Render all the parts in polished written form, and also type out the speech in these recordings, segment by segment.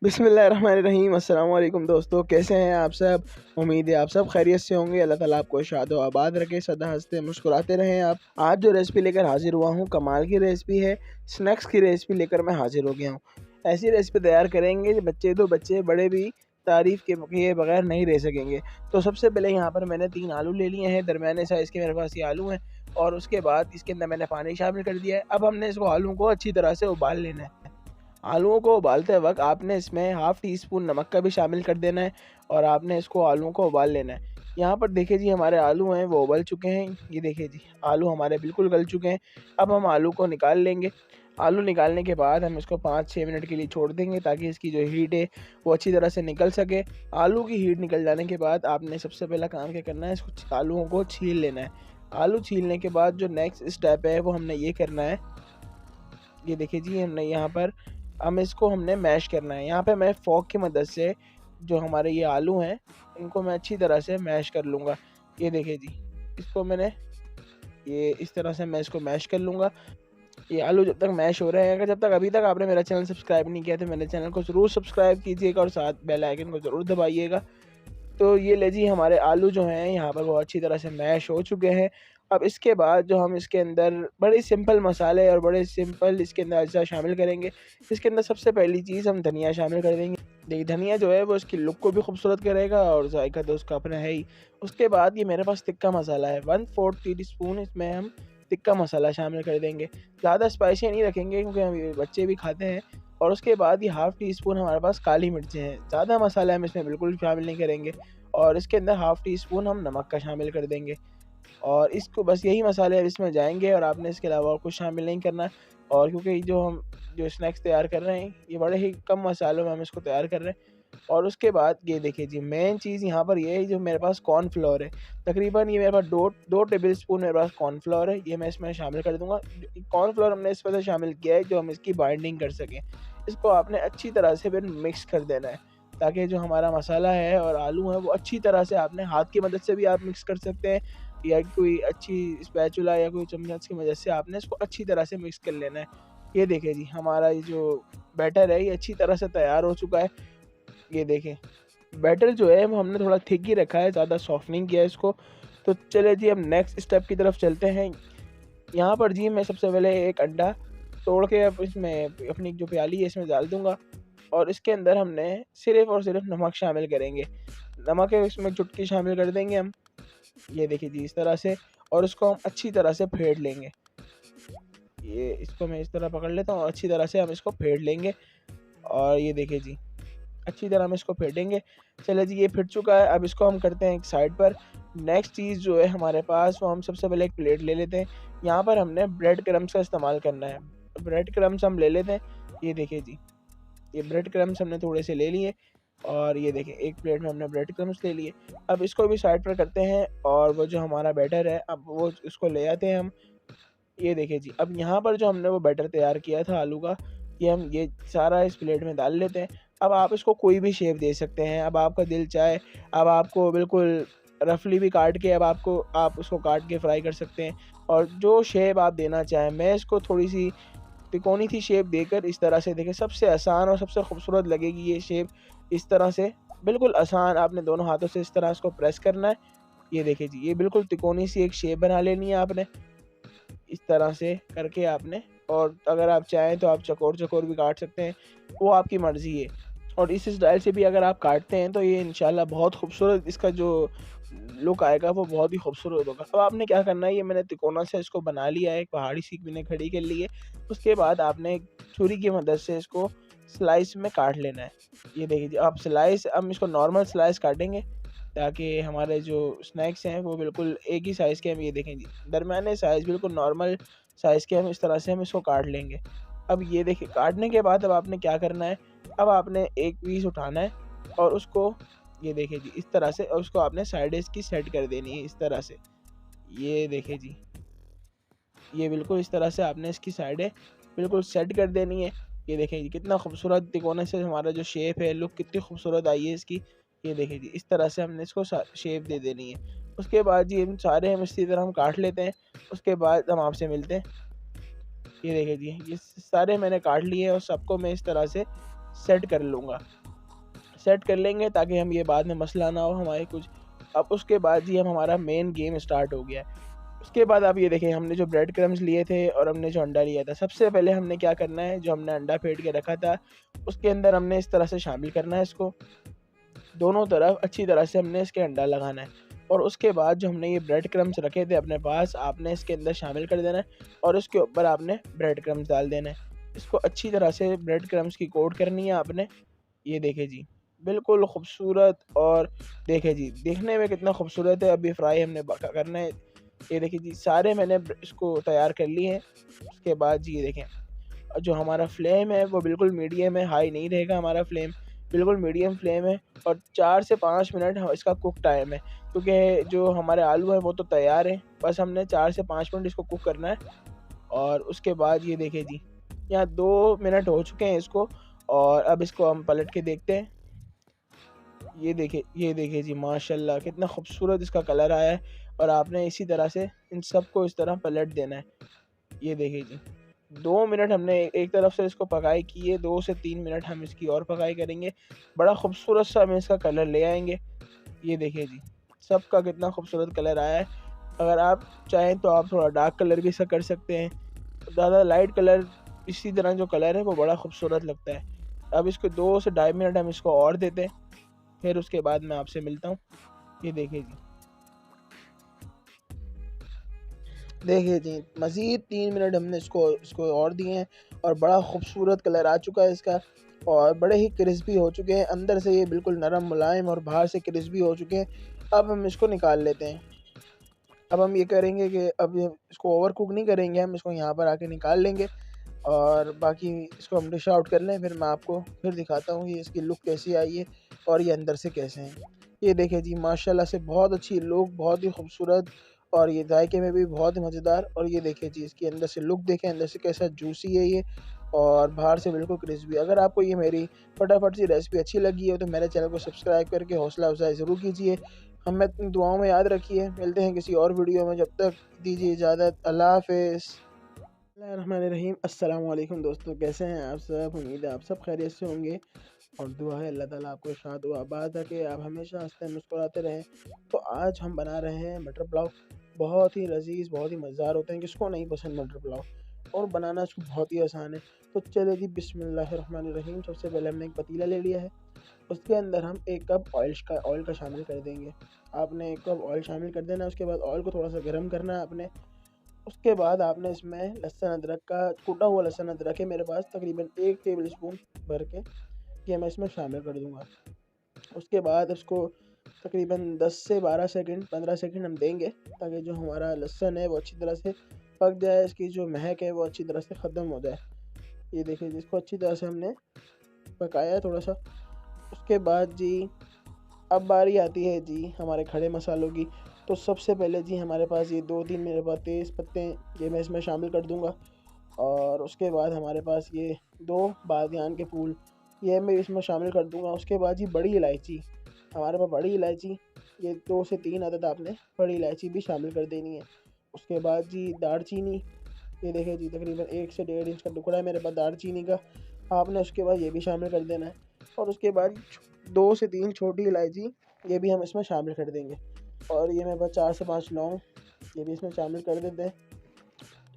बिस्मिल्लाहिर्रहमानिर्रहीम। अस्सलाम वालेकुम दोस्तों, कैसे हैं आप सब। उम्मीद है आप सब खैरियत से होंगे। अल्लाह ताला आपको शादो आबाद रखे, सदा हंसते मुस्कुराते रहें आप। आज जो रेसिपी लेकर हाजिर हुआ हूँ, कमाल की रेसिपी है। स्नैक्स की रेसिपी लेकर मैं हाजिर हो गया हूँ। ऐसी रेसिपी तैयार करेंगे कि बच्चे बड़े भी तारीफ़ के किए बगैर नहीं रह सकेंगे। तो सबसे पहले यहाँ पर मैंने 3 आलू ले लिए हैं, दरमियाने साइज़ के मेरे पास ये आलू हैं। और उसके बाद इसके अंदर मैंने पानी शामिल कर दिया है। अब हमने इसको आलू को अच्छी तरह से उबाल लेना है। आलूओं को उबालते वक़्त आपने इसमें हाफ़ टी स्पून नमक का भी शामिल कर देना है और आपने इसको आलूओं को उबाल लेना है। यहाँ पर देखिए जी, हमारे आलू हैं वो उबल चुके हैं। ये देखिए जी, आलू हमारे बिल्कुल गल चुके हैं। अब हम आलू को निकाल लेंगे। आलू निकालने के बाद हम इसको 5-6 मिनट के लिए छोड़ देंगे ताकि इसकी जो हीट है वो अच्छी तरह से निकल सके। आलू की हीट निकल जाने के बाद आपने सबसे पहला काम क्या करना है, इसको आलूओं को छील लेना है। आलू छीलने के बाद जो नेक्स्ट स्टेप है वो हमने ये करना है। ये देखिए जी, हमने यहाँ पर इसको हमने मैश करना है। यहाँ पे मैं फ़ोर्क की मदद से जो हमारे ये आलू हैं, इनको मैं अच्छी तरह से मैश कर लूँगा। ये देखिए जी, इसको मैंने ये इस तरह से मैं इसको मैश कर लूँगा। ये आलू जब तक मैश हो रहे हैं, अगर जब तक अभी तक आपने मेरा चैनल सब्सक्राइब नहीं किया तो मेरे चैनल को ज़रूर सब्सक्राइब कीजिएगा और साथ बेल आइकन को ज़रूर दबाइएगा। तो ये ले जी, हमारे आलू जो हैं यहाँ पर वो अच्छी तरह से मैश हो चुके हैं। अब इसके बाद जो हम इसके अंदर बड़े सिंपल मसाले और बड़े सिंपल इसके अंदर अज्जा शामिल करेंगे। इसके अंदर सबसे पहली चीज़ हम धनिया शामिल कर देंगे। देखिए, धनिया जो है वो इसकी लुक को भी खूबसूरत करेगा और जायका तो उसका अपना है ही। उसके बाद ये मेरे पास तिक्का मसाला है, 1/4 टीस्पून इसमें हम तिक्का मसाला शामिल कर देंगे। ज़्यादा स्पाइसी नहीं रखेंगे क्योंकि हम बच्चे भी खाते हैं। और उसके बाद ये हाफ़ टी स्पून हमारे पास काली मिर्चें हैं। ज़्यादा मसाला हम इसमें बिल्कुल शामिल नहीं करेंगे। और इसके अंदर हाफ़ टी स्पून हम नमक का शामिल कर देंगे। और इसको बस यही मसाले अब इसमें जाएँगे और आपने इसके अलावा और कुछ शामिल नहीं करना है। और क्योंकि जो स्नैक्स तैयार कर रहे हैं, ये बड़े ही कम मसालों में हम इसको तैयार कर रहे हैं। और उसके बाद ये देखिए जी, मेन चीज़ यहाँ पर ये है, जो मेरे पास कॉर्नफ्लोर है। तकरीबन ये मेरे पास 2 टेबलस्पून मेरे पास कॉर्नफ्लोर है, ये मैं इसमें शामिल कर दूँगा। कॉर्नफ्लोर हमने इस वजह से शामिल किया है जो हम इसकी बाइंडिंग कर सकें। इसको आपने अच्छी तरह से फिर मिक्स कर देना है ताकि जो हमारा मसाला है और आलू है वो अच्छी तरह से, आपने हाथ की मदद से भी आप मिक्स कर सकते हैं या कोई अच्छी स्पैचुला या कोई चम्मच की मदद से आपने इसको अच्छी तरह से मिक्स कर लेना है। ये देखिए जी, हमारा ये जो बैटर है ये अच्छी तरह से तैयार हो चुका है। ये देखें, बैटर जो है वो हमने थोड़ा थिक ही रखा है, ज़्यादा सॉफ्ट नहीं किया है इसको। तो चलिए जी, अब नेक्स्ट स्टेप की तरफ चलते हैं। यहाँ पर जी मैं सबसे पहले एक अंडा तोड़ के अब इसमें अपनी जो प्याली है इसमें डाल दूँगा और इसके अंदर हमने सिर्फ़ और सिर्फ़ नमक शामिल करेंगे। नमक है इसमें चुटकी शामिल कर देंगे हम। ये देखिए जी, इस तरह से। और इसको हम अच्छी तरह से फेंट लेंगे। ये इसको मैं इस तरह पकड़ लेता हूँ और अच्छी तरह से हम इसको फेंट लेंगे। और ये देखिए जी, अच्छी तरह हम इसको फेंटेंगे। चलिए जी, ये फिट चुका है, अब इसको हम करते हैं एक साइड पर। नेक्स्ट चीज़ जो है हमारे पास, वो हम सबसे पहले एक प्लेट ले लेते हैं। यहाँ पर हमने ब्रेड क्रम्स का इस्तेमाल करना है। ब्रेड क्रम्स हम ले लेते हैं। ये देखिए जी, ये ब्रेड क्रम्स हमने थोड़े से ले लिए और ये देखिए एक प्लेट में हमने ब्रेड क्रम्स ले लिए। अब इसको भी साइड पर करते हैं और वो जो हमारा बैटर है, अब वो इसको ले आते हैं हम। ये देखिए जी, अब यहाँ पर जो हमने वो बैटर तैयार किया था आलू का, ये सारा इस प्लेट में डाल लेते हैं। अब आप इसको कोई भी शेप दे सकते हैं, अब आपका दिल चाहे, अब आपको बिल्कुल रफली भी काट के, आप उसको काट के फ्राई कर सकते हैं और जो शेप आप देना चाहें। मैं इसको थोड़ी-सी तिकोनी सी शेप देकर इस तरह से, देखिए सबसे आसान और सबसे खूबसूरत लगेगी ये शेप। इस तरह से बिल्कुल आसान, आपने दोनों हाथों से इस तरह इसको प्रेस करना है। ये देखिए जी, ये बिल्कुल तिकोनी सी एक शेप बना लेनी है आपने। इस तरह से करके आपने, और अगर आप चाहें तो आप चकोर-चकोर भी काट सकते हैं, वो आपकी मर्ज़ी है। और इस स्टाइल से भी अगर आप काटते हैं तो ये इंशाल्लाह बहुत खूबसूरत, इसका जो लुक आएगा वो बहुत ही खूबसूरत होगा। अब आपने क्या करना है, ये मैंने तिकोना से इसको बना लिया है, एक पहाड़ी सी मैंने खड़ी कर ली है। उसके बाद आपने छुरी की मदद से इसको स्लाइस में काट लेना है। ये देखिए जी, हम इसको नॉर्मल स्लाइस काटेंगे ताकि हमारे जो स्नैक्स हैं वो बिल्कुल एक ही साइज़ के, हम ये देखें जी, दरमियाने साइज़, बिल्कुल नॉर्मल साइज़ के हम इस तरह से हम इसको काट लेंगे। अब ये देखिए, काटने के बाद अब आपने क्या करना है, अब आपने एक पीस उठाना है और उसको, ये देखिए जी, इस तरह से, और उसको आपने साइड इसकी सेट कर देनी है इस तरह से। ये देखिए जी, ये बिल्कुल इस तरह से आपने इसकी साइडें बिल्कुल सेट कर देनी है। ये देखें जी, कितना खूबसूरत तिकोने से हमारा जो शेप है, लुक कितनी खूबसूरत आई है इसकी। ये देखिए जी, इस तरह से हमने इसको शेप दे देनी है। उसके बाद जी हम सारे हम इसी तरह हम काट लेते हैं। उसके बाद हम आपसे मिलते हैं। ये देखिए जी, ये सारे मैंने काट लिए और सबको मैं इस तरह से सेट कर लूँगा, सेट कर लेंगे ताकि हम ये बाद में मसला ना हो हमारे कुछ। अब उसके बाद जी हम हमारा मेन गेम स्टार्ट हो गया है। उसके बाद आप ये देखें, हमने जो ब्रेड क्रम्स लिए थे और हमने जो अंडा लिया था, सबसे पहले हमने क्या करना है, जो हमने अंडा फेंट के रखा था उसके अंदर हमने इस तरह से शामिल करना है इसको, दोनों तरफ अच्छी तरह से हमने इसके अंडा लगाना है। और उसके बाद जो हमने ये ब्रेड क्रम्स रखे थे अपने पास, आपने इसके अंदर शामिल कर देना है और उसके ऊपर आपने ब्रेड क्रम्स डाल देना है। इसको अच्छी तरह से ब्रेड क्रम्स की कोट करनी है आपने। ये देखे जी, बिल्कुल खूबसूरत, और देखे जी देखने में कितना खूबसूरत है। अभी फ्राई हमने करना है। ये देखिए जी, सारे मैंने इसको तैयार कर लिए हैं। उसके बाद जी ये देखें, जो हमारा फ्लेम है वो बिल्कुल मीडियम है, हाई नहीं रहेगा हमारा फ्लेम, बिल्कुल मीडियम फ्लेम है। और 4 से 5 मिनट इसका कुक टाइम है, क्योंकि जो हमारे आलू हैं वो तो तैयार हैं, बस हमने 4 से 5 मिनट इसको कुक करना है। और उसके बाद ये देखें जी, यहाँ 2 मिनट हो चुके हैं इसको, और अब इसको हम पलट के देखते हैं। ये देखिए जी, माशाल्लाह कितना खूबसूरत इसका कलर आया है। और आपने इसी तरह से इन सबको इस तरह पलट देना है। ये देखिए जी, 2 मिनट हमने एक तरफ से इसको पकाई की है, 2 से 3 मिनट हम इसकी और पकाई करेंगे। बड़ा खूबसूरत सा हम इसका कलर ले आएंगे। ये देखिए जी, सबका कितना खूबसूरत कलर आया है। अगर आप चाहें तो आप थोड़ा डार्क कलर भी इसे कर सकते हैं, ज़्यादा लाइट कलर इसी तरह जो कलर है वो बड़ा खूबसूरत लगता है। अब इसको 2 से ढाई मिनट हम इसको और देते हैं, फिर उसके बाद मैं आपसे मिलता हूँ। ये देखिए जी, देखिए जी, मज़ीद 3 मिनट हमने इसको इसको और दिए हैं, और बड़ा खूबसूरत कलर आ चुका है इसका, और बड़े ही क्रिस्पी हो चुके हैं। अंदर से ये बिल्कुल नरम मुलायम और बाहर से क्रिस्पी हो चुके हैं। अब हम इसको निकाल लेते हैं। अब हम ये करेंगे कि अब इसको ओवर कुक नहीं करेंगे, हम इसको यहाँ पर आके निकाल लेंगे, और बाकी इसको हम डिश आउट कर लें। फिर मैं आपको फिर दिखाता हूँ कि इसकी लुक कैसी आई है और ये अंदर से कैसे हैं। ये देखें जी, माशाल्लाह से बहुत अच्छी लुक, बहुत ही खूबसूरत, और ये जायके में भी बहुत ही मज़ेदार। और ये देखें जी, इसकी अंदर से लुक देखें, अंदर से कैसा जूसी है ये, और बाहर से बिल्कुल क्रिस्पी। अगर आपको ये मेरी फटाफट सी रेसिपी अच्छी लगी हो तो मेरे चैनल को सब्सक्राइब करके हौसला अफजाई ज़रूर कीजिए। हमें अपनी दुआओं में याद रखिए। मिलते हैं किसी और वीडियो में, जब तक दीजिए इजाज़त। अल्लाह हाफ़िज़। रहीम अस्सलाम वालेकुम दोस्तों, कैसे हैं आप सब? उम्मीद है आप सब खैरियत से होंगे, और दुआ है अल्लाह ताला आपको शाद व आबाद रखे, आप हमेशा हंसते मुस्कुराते रहें। तो आज हम बना रहे हैं मटर पुलाव। बहुत ही लजीज, बहुत ही मज़ेदार होते हैं, किसको नहीं पसंद मटर पुलाव, और बनाना इसको बहुत ही आसान है। तो चले जी, बिस्मिल्लाहिर्रहमानिर्रहीम। सबसे पहले हमने एक पतीला ले लिया है, उसके अंदर हम 1 कप ऑयल का शामिल कर देंगे। आपने 1 कप ऑयल शामिल कर देना है। उसके बाद ऑयल को थोड़ा सा गर्म करना है आपने। उसके बाद आपने इसमें लहसुन अदरक का कूटा हुआ लहसुन अदरक है मेरे पास, तकरीबन 1 टेबल स्पून भर के, ये मैं इसमें शामिल कर दूंगा। उसके बाद इसको तकरीबन 10 से 12 सेकंड 15 सेकंड हम देंगे, ताकि जो हमारा लहसुन है वो अच्छी तरह से पक जाए, इसकी जो महक है वो अच्छी तरह से ख़त्म हो जाए। ये देखिए, जिसको अच्छी तरह से हमने पकाया है थोड़ा सा। उसके बाद जी, अब बारी आती है जी हमारे खड़े मसालों की। तो सबसे पहले जी हमारे पास ये 2-3 मेरे पास तेज़ पत्ते हैं, ये मैं इसमें शामिल कर दूंगा। और उसके बाद हमारे पास ये 2 बादियान के फूल, ये मैं इसमें शामिल कर दूंगा। उसके बाद जी बड़ी इलायची, हमारे पास बड़ी इलायची, ये 2 से 3 अदद आपने बड़ी इलायची भी शामिल कर देनी है। उसके बाद जी दालचीनी, ये देखें जी, तकरीबन 1 से 1.5 इंच का टुकड़ा है मेरे पास दालचीनी का, आपने उसके बाद ये भी शामिल कर देना है। और उसके बाद 2 से 3 छोटी इलायची, ये भी हम इसमें शामिल कर देंगे। और ये मेरे पास 4 से 5 लौंग, ये भी इसमें शामिल कर देते हैं।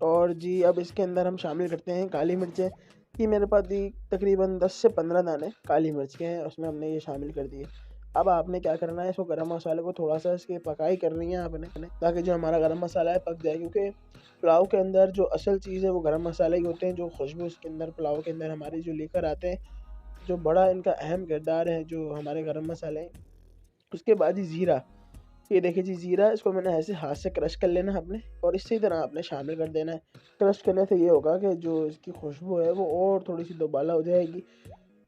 और जी अब इसके अंदर हम शामिल करते हैं काली मिर्चें, कि मेरे पास जी तकरीबन 10 से 15 दाने काली मिर्च के हैं, उसमें हमने ये शामिल कर दिए। अब आपने क्या करना है, इसको गरम मसाले को थोड़ा सा इसकी पकाई करनी है आपने, ताकि जो हमारा गरम मसाला है पक जाए, क्योंकि पुलाव के अंदर जो असल चीज़ है वो गरम मसाले ही होते हैं, जो खुशबू इसके अंदर पुलाव के अंदर हमारी जो लेकर आते हैं, जो बड़ा इनका अहम किरदार है जो हमारे गरम मसाले हैं। उसके बाद ही ज़ीरा, ये देखिए जी ज़ीरा, इसको मैंने ऐसे हाथ से क्रश कर लेना है आपने, और इसी तरह आपने शामिल कर देना है। क्रश करने से ये होगा कि जो इसकी खुशबू है वो और थोड़ी सी दोबाला हो जाएगी।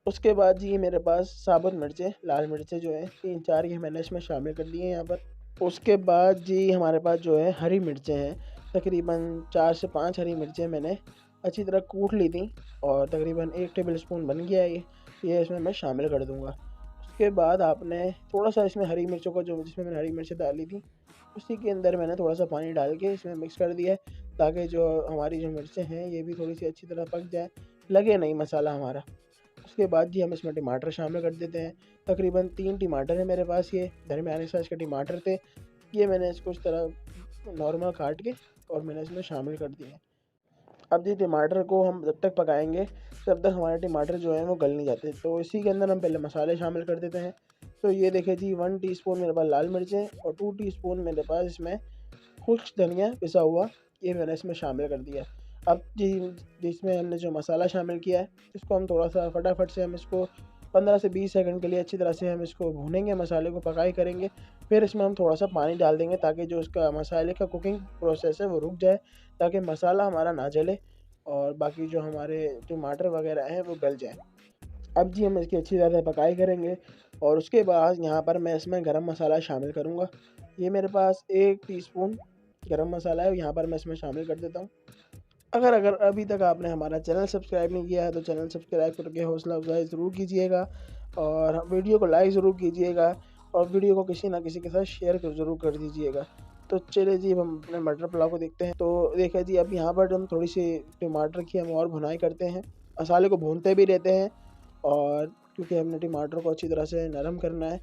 उसके बाद जी मेरे पास साबुत मिर्चें, लाल मिर्चें जो है 3-4 ये मैंने इसमें शामिल कर दिए हैं यहाँ पर। उसके बाद जी हमारे पास जो है हरी मिर्चें हैं, तकरीबन 4 से 5 हरी मिर्चें मैंने अच्छी तरह कूट ली थी, और तकरीबन 1 टेबल स्पून बन गया है ये इसमें मैं शामिल कर दूँगा। उसके बाद आपने थोड़ा सा इसमें हरी मिर्चों का, जो जिसमें मैंने हरी मिर्चें डाली थी, उसी के अंदर मैंने थोड़ा सा पानी डाल के इसमें मिक्स कर दिया है, ताकि जो हमारी जो मिर्चें हैं ये भी थोड़ी सी अच्छी तरह पक जाए, लगे नहीं मसाला हमारा। उसके बाद जी हम इसमें टमाटर शामिल कर देते हैं। तकरीबन 3 टमाटर है मेरे पास, ये दरमियाने साइज़ के टमाटर थे। ये मैंने इसको इस तरह नॉर्मल काट के और मैंने इसमें शामिल कर दिए। अब जी टमाटर को हम जब तक पकाएंगे तब तक हमारे टमाटर जो हैं वो गल नहीं जाते। तो इसी के अंदर हम पहले मसाले शामिल कर देते हैं। तो ये देखिए जी 1 टीस्पून मेरे पास लाल मिर्चें और 2 टीस्पून मेरे पास इसमें खुश्क धनिया पिसा हुआ, ये मैंने इसमें शामिल कर दिया। अब जी जिसमें हमने जो मसाला शामिल किया है इसको हम थोड़ा सा फटाफट से हम इसको 15 से 20 सेकंड के लिए अच्छी तरह से हम इसको भूनेंगे, मसाले को पकाई करेंगे। फिर इसमें हम थोड़ा सा पानी डाल देंगे ताकि जो उसका मसाले का कुकिंग प्रोसेस है वो रुक जाए, ताकि मसाला हमारा ना जले और बाकी जो हमारे टमाटर वगैरह हैं वो गल जाए। अब जी हम इसकी अच्छी तरह से पकाई करेंगे और उसके बाद यहाँ पर मैं इसमें गरम मसाला शामिल करूँगा। ये मेरे पास 1 टीस्पून गरम मसाला है, यहाँ पर मैं इसमें शामिल कर देता हूँ। अगर अभी तक आपने हमारा चैनल सब्सक्राइब नहीं किया है तो चैनल सब्सक्राइब करके हौसला अफजाई ज़रूर कीजिएगा और वीडियो को लाइक ज़रूर कीजिएगा और वीडियो को किसी ना किसी के साथ शेयर ज़रूर कर दीजिएगा। तो चलिए जी अब हम अपने मटर पुलाव को देखते हैं। तो देखिए जी अब यहाँ पर हम थोड़ी सी टमाटर की हम और भुनाई करते हैं, मसाले को भूनते भी रहते हैं और क्योंकि हमने टमाटर को अच्छी तरह से नरम करना है।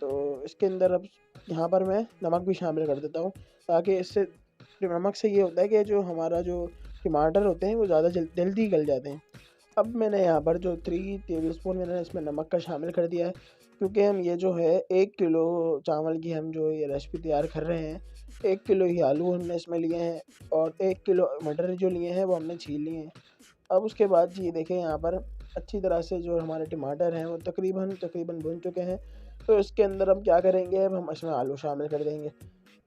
तो इसके अंदर अब यहाँ पर मैं नमक भी शामिल कर देता हूँ, ताकि इससे नमक से ये होता है कि जो हमारा जो टमाटर होते हैं वो ज़्यादा जल्दी गल जाते हैं। अब मैंने यहाँ पर जो 3 टेबलस्पून मैंने इसमें नमक का शामिल कर दिया है, क्योंकि हम ये जो है 1 किलो चावल की हम जो ये रेसिपी तैयार कर रहे हैं, 1 किलो ही आलू हमने इसमें लिए हैं और 1 किलो मटर जो लिए हैं वो हमने छील लिए हैं। अब उसके बाद जी देखें यहाँ पर अच्छी तरह से जो हमारे टमाटर हैं वो तकरीबन भुन चुके हैं। तो इसके अंदर हम क्या करेंगे, अब हम इसमें आलू शामिल कर देंगे।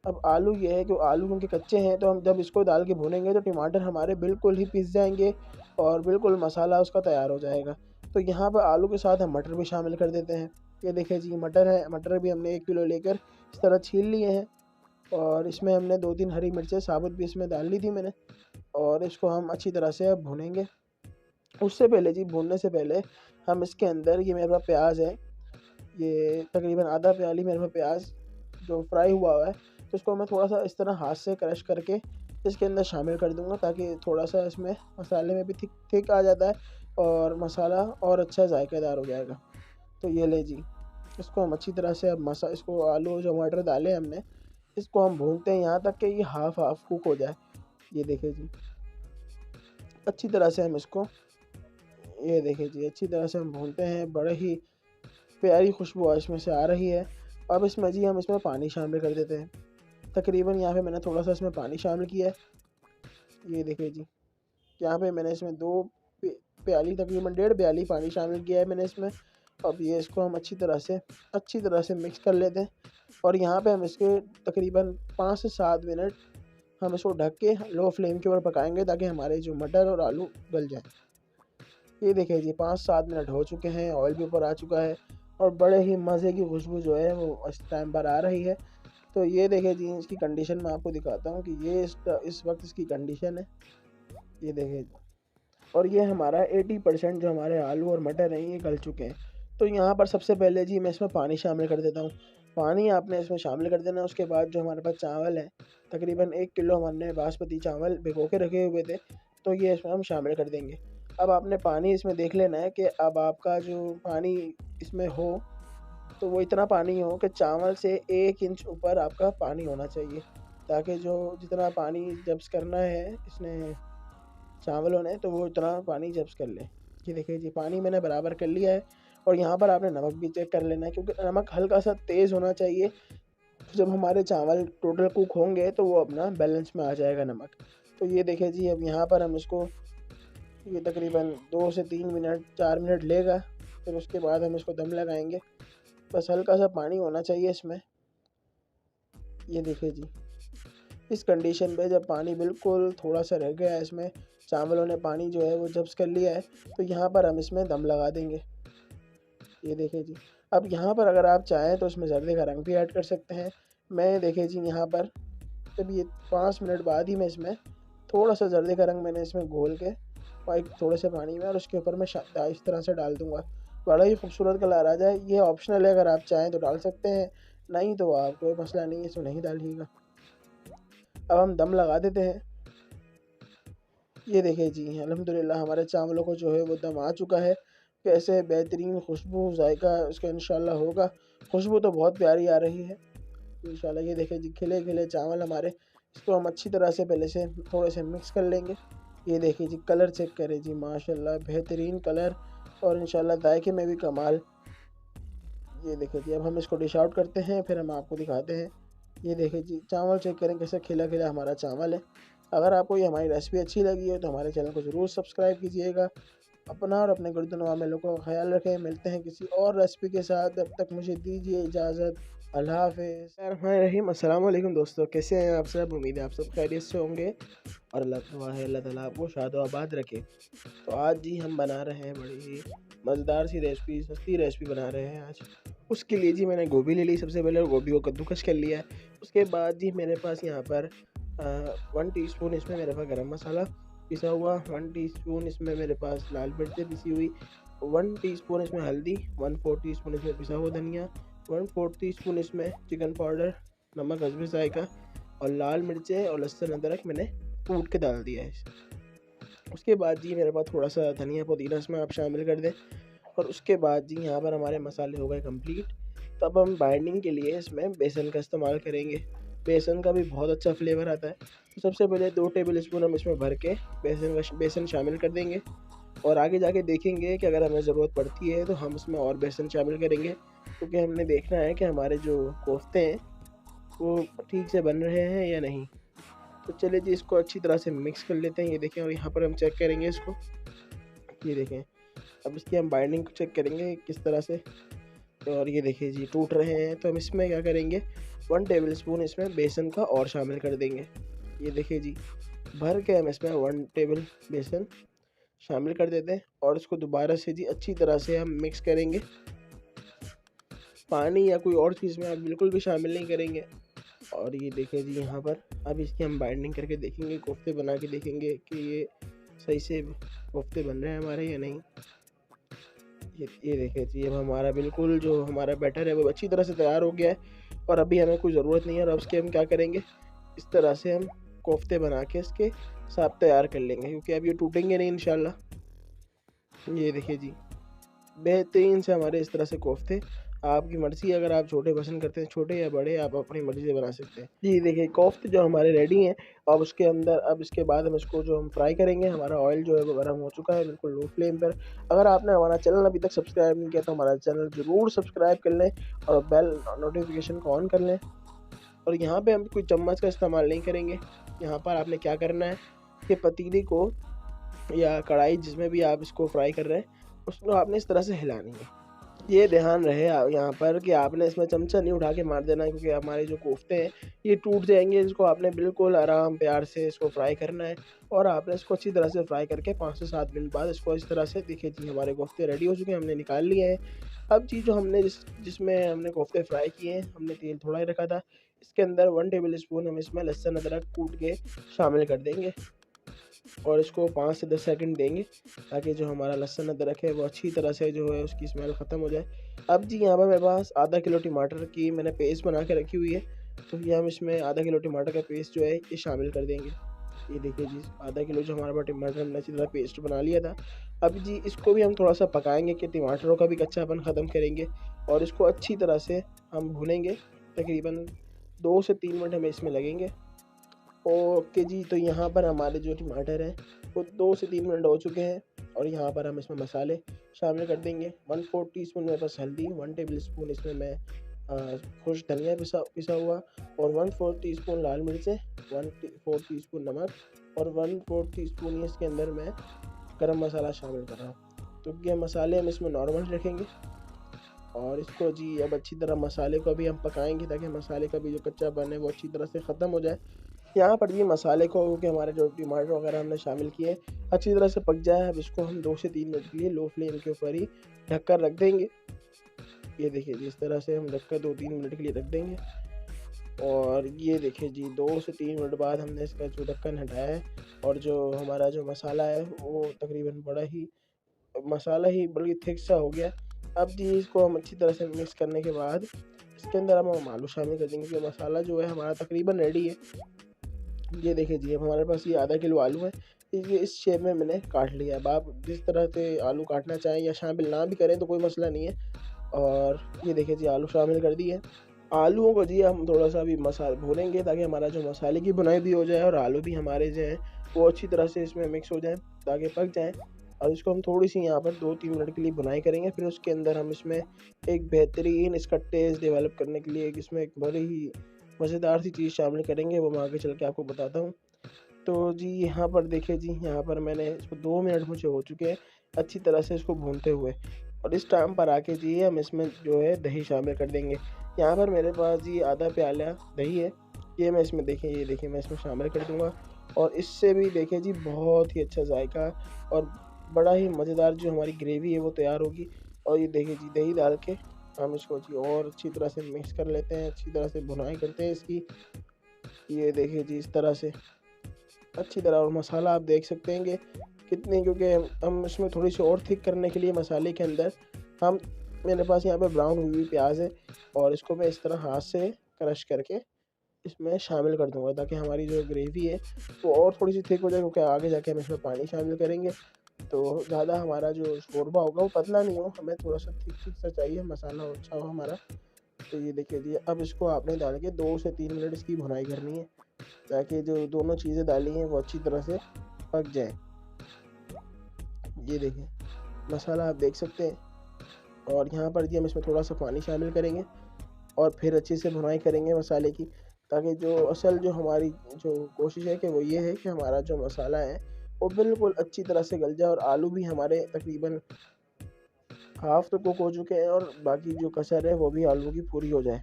अब आलू ये है कि आलू क्योंकि कच्चे हैं तो हम जब इसको डाल के भूनेंगे तो टमाटर हमारे बिल्कुल ही पिस जाएंगे और बिल्कुल मसाला उसका तैयार हो जाएगा। तो यहाँ पर आलू के साथ हम मटर भी शामिल कर देते हैं। ये देखिए जी मटर है, मटर भी हमने 1 किलो लेकर इस तरह छील लिए हैं और इसमें हमने 2-3 हरी मिर्चें साबुत भी इसमें डाल ली थी मैंने और इसको हम अच्छी तरह से अब भूनेंगे। उससे पहले जी भूनने से पहले हम इसके अंदर ये मेरे पास प्याज है, ये तकरीबन आधा प्याली मेरे पास प्याज जो फ्राई हुआ है, तो इसको मैं थोड़ा सा इस तरह हाथ से क्रश करके इसके अंदर शामिल कर दूंगा, ताकि थोड़ा सा इसमें मसाले में भी थिक आ जाता है और मसाला और अच्छा जायकेदार हो जाएगा। तो ये ले जी इसको हम अच्छी तरह से अब इसको आलू जो मटर डाले हमने इसको हम भूनते हैं यहाँ तक कि ये हाफ हाफ कुक हो जाए। ये देखिए जी अच्छी तरह से हम इसको, ये देखिए जी अच्छी तरह से हम भूनते हैं, बड़े ही प्यारी खुशबू इसमें से आ रही है। अब इसमें जी हम इसमें पानी शामिल कर देते हैं। तकरीबन यहाँ पे मैंने थोड़ा सा इसमें पानी शामिल किया है। ये देखिए जी यहाँ पे मैंने इसमें 2 प्याली तकरीबन 1.5 प्याली पानी शामिल किया है मैंने इसमें। अब ये इसको हम अच्छी तरह से मिक्स कर लेते हैं और यहाँ पे हम इसके तकरीबन 5 से 7 मिनट हम इसको ढक के लो फ्लेम के ऊपर पकाएंगे, ताकि हमारे जो मटर और आलू गल जाएँ। ये देखिए जी 5-7 मिनट हो चुके हैं, ऑयल भी ऊपर आ चुका है और बड़े ही मज़े की खुशबू जो है वो इस टाइम पर आ रही है। तो ये देखिए जी इसकी कंडीशन मैं आपको दिखाता हूँ कि ये इस वक्त इसकी कंडीशन है। ये देखिए जी और ये हमारा 80% जो हमारे आलू और मटर हैं ये गल चुके हैं। तो यहाँ पर सबसे पहले जी मैं इसमें पानी शामिल कर देता हूँ। पानी आपने इसमें शामिल कर देना है। उसके बाद जो हमारे पास चावल है तकरीबन 1 किलो हमने बासमती चावल भिगो के रखे हुए थे, तो ये इसमें हम शामिल कर देंगे। अब आपने पानी इसमें देख लेना है कि अब आपका जो पानी इसमें हो तो वो इतना पानी हो कि चावल से 1 इंच ऊपर आपका पानी होना चाहिए, ताकि जो जितना पानी जब्स करना है इसने चावलों ने तो वो इतना पानी जब्स कर ले। ये देखिए जी पानी मैंने बराबर कर लिया है और यहाँ पर आपने नमक भी चेक कर लेना है, क्योंकि नमक हल्का सा तेज़ होना चाहिए। जब हमारे चावल टोटल कुक होंगे तो वो अपना बैलेंस में आ जाएगा नमक। तो ये देखिए जी अब यहाँ पर हम इसको ये तकरीबन 2 से 3 मिनट 4 मिनट लेगा, फिर उसके बाद हम इसको दम लगाएंगे। बस हल्का सा पानी होना चाहिए इसमें। ये देखिए जी इस कंडीशन पे जब पानी बिल्कुल थोड़ा सा रह गया है, इसमें चावलों ने पानी जो है वो जब्स कर लिया है, तो यहाँ पर हम इसमें दम लगा देंगे। ये देखिए जी अब यहाँ पर अगर आप चाहें तो इसमें जर्दे का रंग भी ऐड कर सकते हैं। मैं देखिए जी यहाँ पर जब ये 5 मिनट बाद ही मैं इसमें थोड़ा सा जर्दे का रंग मैंने इसमें घोल के और एक थोड़े से पानी में और उसके ऊपर मैं इस तरह से डाल दूँगा। बड़ा ही खूबसूरत कलर आ जाए। ये ऑप्शनल है, अगर आप चाहें तो डाल सकते हैं, नहीं तो आप कोई मसला नहीं है, इसमें नहीं डालिएगा। अब हम दम लगा देते हैं। ये देखिए जी अल्हम्दुलिल्लाह हमारे चावलों को जो है वो दम आ चुका है कैसे बेहतरीन खुशबू जायका इसका इंशाल्लाह होगा। खुशबू तो बहुत प्यारी आ रही है इंशाल्लाह। ये देखें जी खिले खिले चावल हमारे, इसको हम अच्छी तरह से पहले से थोड़े से मिक्स कर लेंगे। ये देखिए जी कलर चेक करें जी, माशाल्लाह बेहतरीन कलर और इंशाल्लाह जायके में भी कमाल। ये देखिए जी अब हम इसको डिश आउट करते हैं, फिर हम आपको दिखाते हैं। ये देखिए जी चावल चेक करें कैसे खिला खिला हमारा चावल है। अगर आपको ये हमारी रेसिपी अच्छी लगी है तो हमारे चैनल को ज़रूर सब्सक्राइब कीजिएगा। अपना और अपने गर्दन वालों का ख्याल रखें। मिलते हैं किसी और रेसिपी के साथ, तब तक मुझे दीजिए इजाज़त। अल्लाह हाफ़िज़। अस्सलाम वालेकुम दोस्तों, कैसे हैं आप सब? उम्मीद है आप सब खैरियत से होंगे और अल्लाह ताला आपको शाद व आबाद रखे। तो आज जी हम बना रहे हैं बड़ी ही मज़ेदार सी रेसिपी, सस्ती रेसिपी बना रहे हैं आज। उसके लिए जी मैंने गोभी ले ली, सबसे पहले गोभी को कद्दूकस कर लिया है। उसके बाद जी मेरे पास यहाँ पर 1 टीस्पून इसमें मेरे पास गरम मसाला पिसा हुआ, 1 टीस्पून इसमें मेरे पास लाल मिर्चें पिसी हुई, 1 टीस्पून इसमें हल्दी, 1/4 टीस्पून इसमें पिसा हुआ धनिया, 1/4 टीस्पून इसमें चिकन पाउडर, नमक हस्बे जायका और लाल मिर्चें और लहसुन अदरक मैंने कूट के डाल दिया है। उसके बाद जी मेरे पास थोड़ा सा धनिया पुदीना इसमें आप शामिल कर दें और उसके बाद जी यहाँ पर हमारे मसाले हो गए कंप्लीट। तब हम बाइंडिंग के लिए इसमें बेसन का इस्तेमाल करेंगे। बेसन का भी बहुत अच्छा फ्लेवर आता है। तो सबसे पहले 2 टेबल स्पून हम इसमें भर के बेसन शामिल कर देंगे और आगे जाके देखेंगे कि अगर हमें ज़रूरत पड़ती है तो हम इसमें और बेसन शामिल करेंगे, क्योंकि हमने देखना है कि हमारे जो कोफ्ते हैं वो ठीक से बन रहे हैं या नहीं। तो चलिए जी इसको अच्छी तरह से मिक्स कर लेते हैं। ये देखें और यहाँ पर हम चेक करेंगे इसको। ये देखें अब इसकी हम बाइंडिंग को चेक करेंगे किस तरह से। और ये देखिए जी टूट रहे हैं, तो हम इसमें क्या करेंगे 1 टेबल स्पून इसमें बेसन का और शामिल कर देंगे। ये देखिए जी भर के हम इसमें 1 टेबल बेसन शामिल कर देते हैं और इसको दोबारा से जी अच्छी तरह से हम मिक्स करेंगे। पानी या कोई और चीज़ में आप बिल्कुल भी शामिल नहीं करेंगे। और ये देखिए जी यहाँ पर अब इसकी हम बाइंडिंग करके देखेंगे, कोफ्ते बना के देखेंगे कि ये सही से कोफ्ते बन रहे हैं हमारे या नहीं। ये देखिए जी अब हमारा बिल्कुल जो हमारा बैटर है वो अच्छी तरह से तैयार हो गया है और अभी हमें कोई ज़रूरत नहीं है। और अब उसके हम क्या करेंगे, इस तरह से हम कोफ्ते बना के इसके साथ तैयार कर लेंगे, क्योंकि अब ये टूटेंगे नहीं इंशाल्लाह। ये देखिए जी बेहतरीन से हमारे इस तरह से कोफ्ते। आपकी मर्ज़ी, अगर आप छोटे पसंद करते हैं छोटे या बड़े, आप अपनी मर्ज़ी से बना सकते हैं। जी देखिए कोफ्ते जो हमारे रेडी हैं। अब उसके अंदर अब इसके बाद हम इसको जो हम फ्राई करेंगे, हमारा ऑयल जो है वो गर्म हो चुका है बिल्कुल लो फ्लेम पर। अगर आपने हमारा चैनल अभी तक सब्सक्राइब नहीं किया तो हमारा चैनल ज़रूर सब्सक्राइब कर लें और बेल नोटिफिकेशन को ऑन कर लें। और यहाँ पे हम कोई चम्मच का इस्तेमाल नहीं करेंगे। यहाँ पर आपने क्या करना है कि पतीली को या कढ़ाई जिसमें भी आप इसको फ्राई कर रहे हैं उसको आपने इस तरह से हिलानी है। ये ध्यान रहे यहाँ पर कि आपने इसमें चमचा नहीं उठा के मार देना है, क्योंकि हमारे जो कोफ्ते हैं ये टूट जाएंगे। इसको आपने बिल्कुल आराम प्यार से इसको फ्राई करना है और आपने इसको अच्छी तरह से फ्राई करके 5 से 7 मिनट बाद इसको इस तरह से देखिए जी हमारे कोफ्ते रेडी हो चुके हैं, हमने निकाल लिए हैं। अब जी जो हमने जिसमें हमने कोफ्ते फ्राई किए हैं, हमने तेल थोड़ा ही रखा था, इसके अंदर 1 टेबल स्पून हम इसमें लहसुन अदरक कूट के शामिल कर देंगे और इसको 5 से 10 सेकंड देंगे ताकि जो हमारा लहसुन अदरक है वो अच्छी तरह से जो है उसकी स्मेल ख़त्म हो जाए। अब जी यहाँ पर मेरे पास आधा किलो टमाटर की मैंने पेस्ट बना के रखी हुई है, तो ये हम इसमें आधा किलो टमाटर का पेस्ट जो है ये शामिल कर देंगे। ये देखिए जी आधा किलो जो हमारा टमाटर हमने अच्छी तरह पेस्ट बना लिया था। अब जी इसको भी हम थोड़ा सा पकाएंगे कि टमाटरों का भी कच्चापन ख़त्म करेंगे और इसको अच्छी तरह से हम भूनेंगे। तकरीबन 2 से 3 मिनट हमें इसमें लगेंगे। ओके जी तो यहाँ पर हमारे जो टमाटर हैं वो 2 से 3 मिनट हो चुके हैं और यहाँ पर हम इसमें मसाले शामिल कर देंगे। 1/4 टीस्पून मेरे पास हल्दी, 1 टेबल स्पून इसमें मैं खुश धनिया पिसा हुआ और 1/4 टीस्पून लाल मिर्चें, 1/4 टीस्पून नमक और 1/4 टीस्पून इसके अंदर मैं गरम मसाला शामिल कर रहा हूँ। तो ये मसाले हम इसमें नॉर्मल रखेंगे और इसको जी अब अच्छी तरह मसाले को भी हम पकाएंगे ताकि मसाले का भी जो कच्चापन है वो अच्छी तरह से ख़त्म हो जाए। यहाँ पर भी मसाले को कि हमारे जो टमाटर वगैरह हमने शामिल किए अच्छी तरह से पक जाए। अब इसको हम 2 से 3 मिनट के लिए लो फ्लेम के ऊपर ही ढककर रख देंगे। ये देखिए जी इस तरह से हम ढककर 2-3 मिनट के लिए रख देंगे और ये देखिए जी 2 से 3 मिनट बाद हमने इसका जो ढक्कन हटाया है और जो हमारा जो मसाला है वो तकरीबन मसाला ही बल्कि थिक सा हो गया। अब जी इसको हम अच्छी तरह से मिक्स करने के बाद इसके अंदर हम आलू शामिल कर देंगे, कि मसाला जो है हमारा तकरीबन रेडी है। ये देखिए जी अब हमारे पास ये आधा किलो आलू है, ये इस शेप में मैंने काट लिया। अब आप जिस तरह से आलू काटना चाहें या शामिल ना भी करें तो कोई मसला नहीं है। और ये देखिए जी आलू शामिल कर दिए। आलूओं को जी हम थोड़ा-सा अभी भूनेंगे ताकि हमारा जो मसाले की भुनाई भी हो जाए और आलू भी हमारे जो हैं वो अच्छी तरह से इसमें मिक्स हो जाएँ ताकि पक जाएँ। और इसको हम थोड़ी-सी यहाँ पर 2-3 मिनट के लिए भुनाई करेंगे। फिर उसके अंदर हम इसमें एक बेहतरीन इसका टेस्ट डेवलप करने के लिए इसमें एक बड़ी ही मज़ेदार सी चीज़ शामिल करेंगे, वो मैं आगे चल के आपको बताता हूँ। तो जी यहाँ पर देखिए जी, यहाँ पर मैंने इसको 2 मिनट मुझे हो चुके हैं अच्छी तरह से इसको भूनते हुए। और इस टाइम पर आके जी हम इसमें जो है दही शामिल कर देंगे। यहाँ पर मेरे पास जी आधा प्याला दही है, ये मैं इसमें देखिए ये देखिए मैं इसमें शामिल कर दूँगा। और इससे भी देखिए जी बहुत ही अच्छा जायका और बड़ा ही मज़ेदार जो हमारी ग्रेवी है वो तैयार होगी। और ये देखिए जी दही डाल के हम इसको जी और अच्छी तरह से मिक्स कर लेते हैं, अच्छी तरह से भुनाई करते हैं इसकी। ये देखिए जी इस तरह से अच्छी तरह। और मसाला आप देख सकते हैं कि कितनी, क्योंकि हम इसमें थोड़ी-सी और थिक करने के लिए मसाले के अंदर हम मेरे पास यहाँ पे ब्राउन हुई हुई प्याज़ है और इसको मैं इस तरह हाथ से क्रश करके इसमें शामिल कर दूँगा ताकि हमारी जो ग्रेवी है वो और थोड़ी-सी थिक हो जाए, क्योंकि आगे जाके हम इसमें पानी शामिल करेंगे। तो ज़्यादा हमारा जो शोरबा होगा वो पतला नहीं हो, हमें थोड़ा-सा थिक-थिक सा चाहिए, मसाला अच्छा हो हमारा। तो ये देखिए जी अब इसको आपने डाल के 2 से 3 मिनट इसकी भुनाई करनी है ताकि जो दोनों चीज़ें डाली हैं वो अच्छी तरह से पक जाएँ। ये देखिए मसाला आप देख सकते हैं। और यहाँ पर जी हम इसमें थोड़ा-सा पानी शामिल करेंगे और फिर अच्छे से भुनाई करेंगे मसाले की, ताकि जो असल जो हमारी जो कोशिश है कि वो ये है कि हमारा जो मसाला है वो बिल्कुल अच्छी तरह से गल जाए और आलू भी हमारे तकरीबन हाफ़ तो कुक हो चुके हैं और बाकी जो कसर है वो भी आलू की पूरी हो जाए।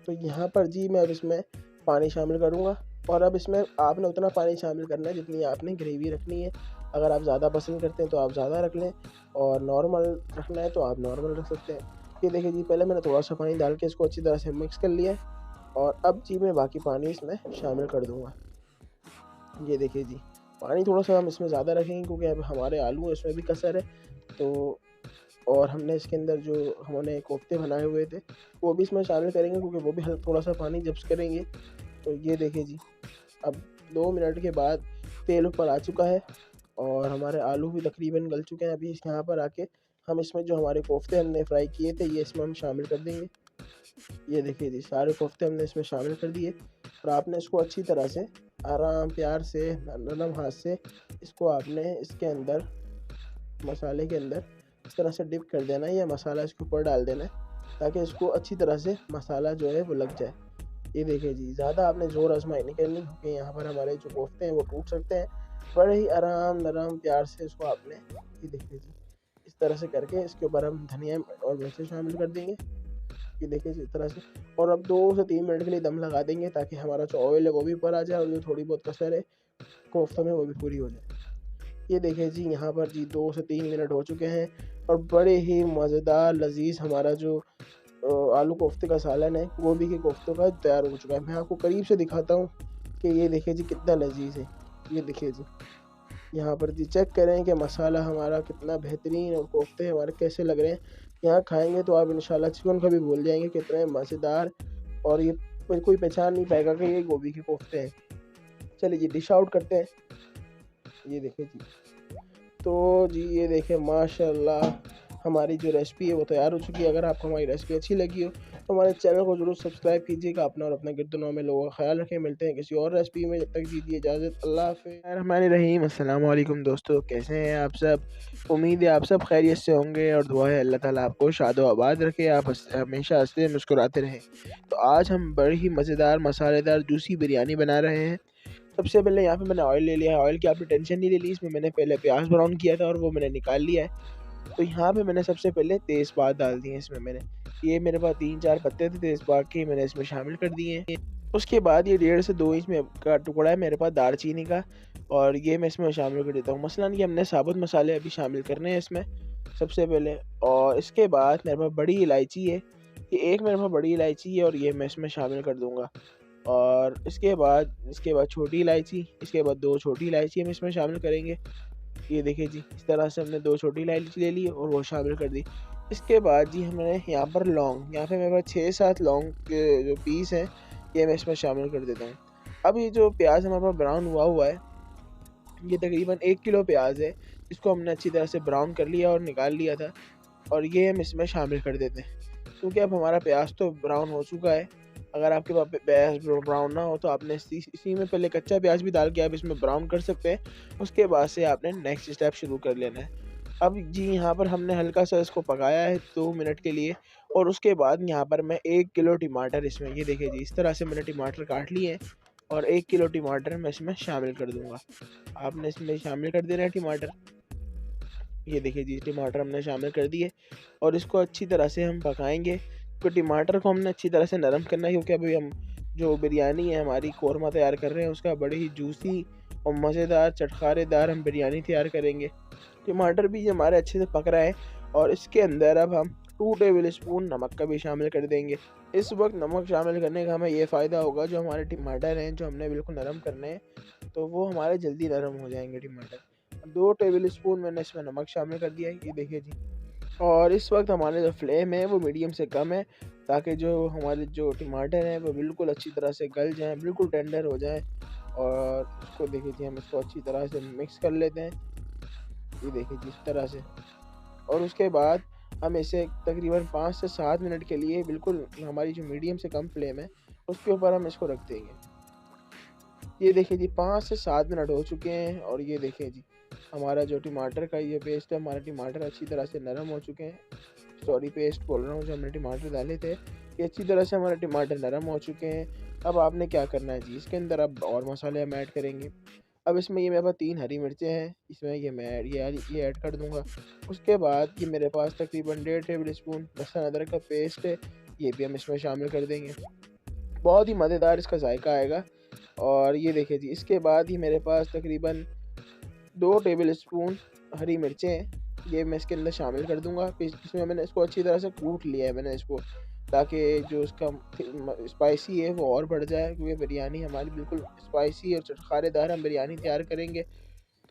तो यहाँ पर जी मैं अब इसमें पानी शामिल करूँगा और अब इसमें आपने उतना पानी शामिल करना है जितनी आपने ग्रेवी रखनी है। अगर आप ज़्यादा पसंद करते हैं तो आप ज़्यादा रख लें और नॉर्मल रखना है तो आप नॉर्मल रख सकते हैं। ये देखिए जी पहले मैंने थोड़ा-सा पानी डाल के इसको अच्छी तरह से मिक्स कर लिया है और अब जी मैं बाकी पानी इसमें शामिल कर दूँगा। ये देखिए जी, पानी थोड़ा-सा हम इसमें ज़्यादा रखेंगे क्योंकि अब हमारे आलू हैं उसमें भी कसर है। तो और हमने इसके अंदर जो हमने कोफ्ते बनाए हुए थे वो भी इसमें शामिल करेंगे क्योंकि वो भी थोड़ा-सा पानी जब्स करेंगे। तो ये देखिए जी, अब 2 मिनट के बाद तेल ऊपर आ चुका है और हमारे आलू भी तकरीबन गल चुके हैं। अभी इस यहाँ पर आके हम इसमें जो हमारे कोफ्ते हमने फ्राई किए थे ये इसमें हम शामिल कर देंगे। ये देखिए जी सारे कोफ्ते हमने इसमें शामिल कर दिए और आपने इसको अच्छी तरह से आराम प्यार से नरम हाथ से इसको आपने इसके अंदर मसाले के अंदर इस तरह से डिप कर देना है या मसाला इसके ऊपर डाल देना है ताकि इसको अच्छी तरह से मसाला जो है वो लग जाए। ये देखिए जी ज़्यादा आपने ज़ोर आजमाई नहीं करनी क्योंकि यहाँ पर हमारे जो कोफ्ते हैं वो टूट सकते हैं। बड़े ही आराम नरम प्यार से इसको आपने ये देखिए जी इस तरह से करके इसके ऊपर हम धनिया और मिर्ची शामिल कर देंगे। ये देखिए इस तरह से और अब 2 से 3 मिनट के लिए दम लगा देंगे ताकि हमारा जो ऑयल है वो भी ऊपर आ जाए और जो थोड़ी बहुत कसर है कोफ्तों में वो भी पूरी हो जाए। ये देखिए जी यहाँ पर जी 2 से 3 मिनट हो चुके हैं और बड़े ही मज़ेदार लज़ीज़ हमारा जो आलू कोफ्ते का सालन है गोभी के कोफ्तों का तैयार हो चुका है। मैं आपको करीब से दिखाता हूँ कि ये देखिए जी कितना लज़ीज़ है। ये देखिए जी यहाँ पर जी चेक करें कि मसाला हमारा कितना बेहतरीन और कोफ्ते हमारे कैसे लग रहे हैं। यहाँ खाएँगे तो आप इंशाल्लाह चिकन का भी भूल जाएँगे कितने मज़ेदार और ये कोई पहचान नहीं पाएगा कि ये गोभी के कोफ्ते हैं। चलिए जी डिश आउट करते हैं। ये देखिए जी, तो जी ये देखें माशाल्लाह हमारी जो रेसिपी है वो तैयार हो चुकी है। अगर आपको हमारी रेसिपी अच्छी लगी हो तो हमारे चैनल को ज़रूर सब्सक्राइब कीजिएगा। अपना और अपने गिरदोनों में लोगों का ख्याल रखें। मिलते हैं किसी और रेसिपी में, जब तक दीजिए इजाज़त। अल्लाह हाफ़िज़। रहमानिर्रहीम। अस्सलाम वालेकुम दोस्तों, कैसे हैं आप सब? उम्मीद है आप सब खैरियत से होंगे और दुआ है अल्लाह ताला आपको शादो आबाद रखे, आप हमेशा हंसते मुस्कुराते रहें। तो आज हम बड़ी ही मज़ेदार मसालेदार जूसी बिरयानी बना रहे हैं। सबसे पहले यहाँ पे मैंने ऑयल ले लिया है। ऑयल की आपने टेंशन नहीं लेनी, इसमें मैंने पहले प्याज ब्राउन किया था और वो मैंने निकाल लिया है। तो यहाँ पे मैंने सबसे पहले तेज़पात डाल दिए इसमें मैंने। ये मेरे पास 3-4 पत्ते थे तेज़पात के, मैंने इसमें शामिल कर दिए हैं। उसके बाद ये 1.5 से 2 इंच में का टुकड़ा है मेरे पास दालचीनी का और ये मैं इसमें शामिल कर देता हूँ। मसलन कि हमने साबुत मसाले अभी शामिल करने हैं इसमें सबसे पहले। और इसके बाद मेरे पास बड़ी इलायची है, ये एक मेरे पास बड़ी इलायची है और ये मैं इसमें शामिल कर दूँगा। और इसके बाद छोटी इलायची, इसके बाद 2 छोटी इलायची हम इसमें शामिल करेंगे। ये देखिए जी इस तरह से हमने 2 छोटी इलायची ले ली और वो शामिल कर दी। इसके बाद जी हमने यहाँ पर लौंग, यहाँ पे मेरे पास 6-7 लौंग के जो पीस हैं ये मैं इसमें शामिल कर देता हूँ। अब ये जो प्याज हमारे पास ब्राउन हुआ है ये तकरीबन 1 किलो प्याज है, इसको हमने अच्छी तरह से ब्राउन कर लिया और निकाल लिया था, और ये हम इसमें शामिल कर देते हैं। क्योंकि अब हमारा प्याज तो ब्राउन हो चुका है। अगर आपके पास प्याज ब्राउन ना हो तो आपने इसी में पहले कच्चा प्याज भी डाल के आप इसमें ब्राउन कर सकते हैं। उसके बाद से आपने नेक्स्ट स्टेप शुरू कर लेना है। अब जी यहाँ पर हमने हल्का सा इसको पकाया है 2 मिनट के लिए, और उसके बाद यहाँ पर मैं 1 किलो टमाटर इसमें, ये देखिए जी, इस तरह से मैंने टमाटर काट लिए हैं, और 1 किलो टमाटर मैं इसमें शामिल कर दूंगा। आपने इसमें शामिल कर देना है टमाटर। ये देखिए जी, टमाटर हमने शामिल कर दिए, और इसको अच्छी तरह से हम पकाएंगे। तो टमाटर को हमने अच्छी तरह से नरम करना है, क्योंकि अभी हम जो बिरयानी है हमारी कौरमा तैयार कर रहे हैं, उसका बड़ी ही जूसी और मज़ेदार चटखारेदार हम बिरयानी तैयार करेंगे। टमाटर भी हमारे अच्छे से पक रहा है, और इसके अंदर अब हम 2 टेबल स्पून नमक का भी शामिल कर देंगे। इस वक्त नमक शामिल करने का हमें ये फ़ायदा होगा, जो हमारे टमाटर हैं जो हमने बिल्कुल नरम करने हैं, तो वो हमारे जल्दी नरम हो जाएंगे टमाटर। 2 टेबल स्पून मैंने इसमें नमक शामिल कर दिया है, ये देखिए जी। और इस वक्त हमारे जो फ्लेम है वो मीडियम से कम है, ताकि जो हमारे जो टमाटर हैं वो बिल्कुल अच्छी तरह से गल जाएं, बिल्कुल टेंडर हो जाएं। और इसको देखिए जी, हम इसको अच्छी तरह से मिक्स कर लेते हैं, ये देखिए जी, इस तरह से। और उसके बाद हम इसे तकरीबन 5 से 7 मिनट के लिए बिल्कुल हमारी जो मीडियम से कम फ्लेम है उसके ऊपर हम इसको रख देंगे। ये देखिए जी, 5 से 7 मिनट हो चुके हैं, और ये देखिए जी, हमारा जो टमाटर का ये पेस्ट है, हमारे टमाटर अच्छी तरह से नरम हो चुके हैं। सॉरी, पेस्ट बोल रहा हूँ, जो हमने टमाटर डाले थे ये अच्छी तरह से हमारे टमाटर नरम हो चुके हैं। अब आपने क्या करना है जी, इसके अंदर अब और मसाले हम ऐड करेंगे। अब इसमें ये मेरे पास 3 हरी मिर्चें हैं, इसमें ये मैं ये ऐड कर दूँगा। उसके बाद ये मेरे पास तकरीबन 1.5 टेबल स्पून लहसुन अदरक का पेस्ट है, ये भी हम इसमें शामिल कर देंगे। बहुत ही मज़ेदार इसका जायका आएगा। और ये देखिए जी, इसके बाद ही मेरे पास तकरीबन 2 टेबल स्पून हरी मिर्चें हैं, ये मैं इसके अंदर शामिल कर दूंगा। फिर इसमें मैंने इसको अच्छी तरह से कूट लिया है मैंने इसको, ताकि जो इसका स्पाइसी है वो और बढ़ जाए, क्योंकि बिरयानी हमारी बिल्कुल स्पाइसी और चटखारेदार हम बिरयानी तैयार करेंगे।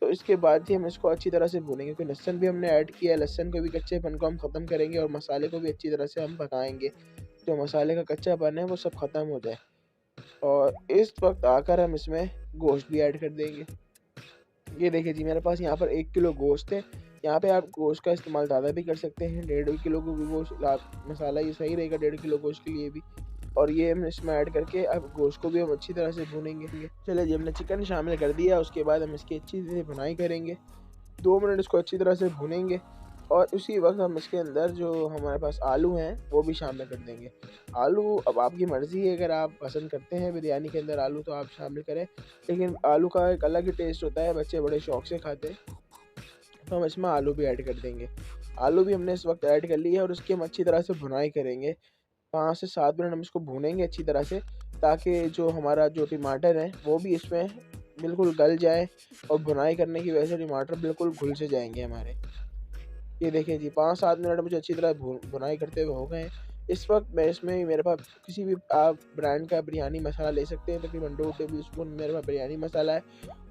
तो इसके बाद ही हम इसको अच्छी तरह से भूनेंगे, क्योंकि लहसुन भी हमने ऐड किया है, लहसुन को भी कच्चेपन को हम ख़त्म करेंगे, और मसाले को भी अच्छी तरह से हम पकाएंगे, जो मसाले का कच्चापन है वो सब ख़त्म हो जाए। और इस वक्त आकर हम इसमें गोश्त भी ऐड कर देंगे। ये देखिए जी, मेरे पास यहाँ पर 1 किलो गोश्त है। यहाँ पे आप गोश्त का इस्तेमाल ज़्यादा भी कर सकते हैं, 1.5 किलो को भी गोश्त मसाला ये सही रहेगा 1.5 किलो गोश्त के लिए भी। और ये हम इसमें ऐड करके अब गोश्त को भी हम अच्छी तरह से भूनेंगे। चलिए जी, हमने चिकन शामिल कर दिया, उसके बाद हम इसकी अच्छी से भुनाई करेंगे। 2 मिनट इसको अच्छी तरह से भुनेंगे, और उसी वक्त हम इसके अंदर जो हमारे पास आलू हैं वो भी शामिल कर देंगे। आलू अब आपकी मर्ज़ी है, अगर आप पसंद करते हैं बिरयानी के अंदर आलू तो आप शामिल करें, लेकिन आलू का एक अलग ही टेस्ट होता है, बच्चे बड़े शौक़ से खाते हैं, तो हम इसमें आलू भी ऐड कर देंगे। आलू भी हमने इस वक्त ऐड कर लिया है, और उसकी हम अच्छी तरह से भुनाई करेंगे। 5 से 7 मिनट हम इसको भूनेंगे अच्छी तरह से, ताकि जो हमारा जो टमाटर है वो भी इसमें बिल्कुल गल जाए, और भुनाई करने की वजह से टमाटर बिल्कुल घुल से जाएंगे हमारे। ये देखिए जी, 5-7 मिनट मुझे अच्छी तरह भुनाई करते हुए हो गए हैं। इस वक्त मैं इसमें मेरे पास किसी भी आप ब्रांड का बिरयानी मसाला ले सकते हैं, तकरीबन 2 टेबल स्पून मेरे पास बिरयानी मसाला है,